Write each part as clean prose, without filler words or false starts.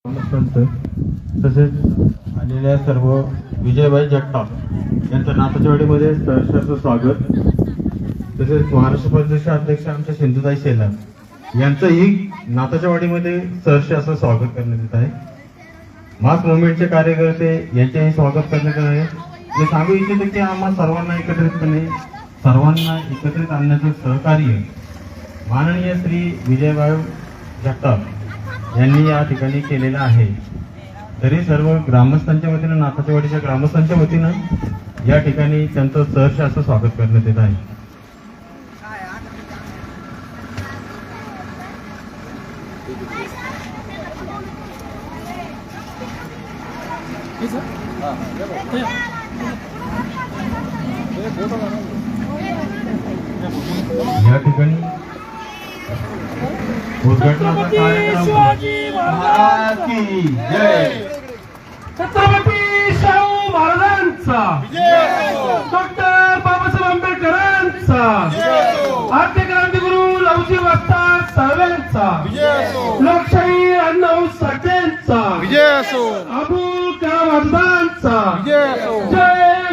तसेच आलेल्या सर्व विजयभाई जगताप यांचं नाथचवाडीमध्ये सहर्षाचं स्वागत. तसेच महाराष्ट्र प्रदेश अध्यक्ष आमच्या सिंधुताई शेलार यांचंही नाथचवाडीमध्ये सहर्ष असं स्वागत करण्यात येत आहे. मास मुवमेंटचे कार्यकर्ते यांचेही स्वागत करण्यात येत आहे. मी सांगू इच्छितो की आम्हा सर्वांना एकत्रित आणण्याचं सहकार्य माननीय श्री विजयभाई जगताप यांनी या ठिकाणी केलेलं आहे. तरी सर्व ग्रामस्थांच्या वतीनं नाथचवाडीच्या ग्रामस्थांच्या वतीनं या ठिकाणी त्यांचं सहर्ष असं स्वागत करण्यात येत आहे. या ठिकाणी उद्घाटनाचा कार्यक्रम महाराज की जय, छत्रपती शाहू महाराजांचा, डॉक्टर बाबासाहेब आंबेडकरांचा, आद्य क्रांतिगुरु लवजी वस्ताद साहेबांचा, लोकशाही अण्णाभाऊ साठेंचा, अबुल कलाम आझादांचा, जय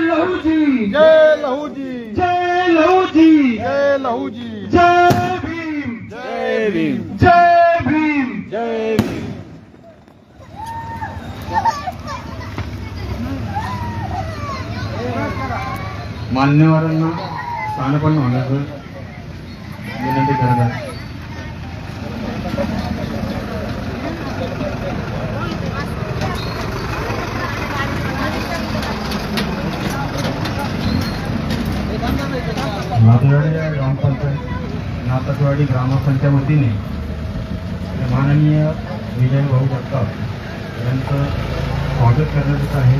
लहूजी, जय लहूजी, जय लहूजी, जय लहूजी, जय भीम, जय भीम, जय भीम, जय भीम. मान्यवरांना स्थानपन्न होण्याचं विनंती करत आहे. नाथचवाडी ग्रामस्थांच्या वतीने माननीय विजयभाऊ जगताप यांचं स्वागत करण्यात येत आहे.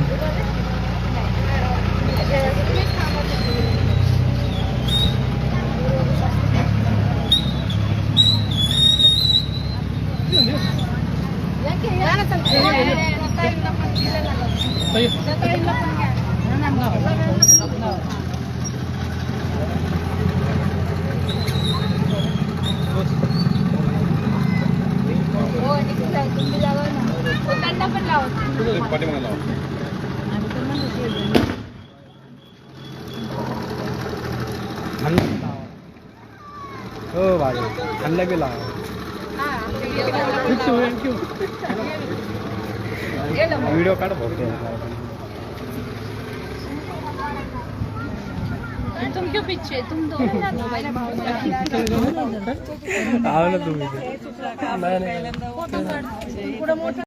हो भाई खाल्ला गेला व्हिडिओ काढ फोटो. तुम क्यों पीछे, तुम दो मोबाइल आवलं तुम्ही.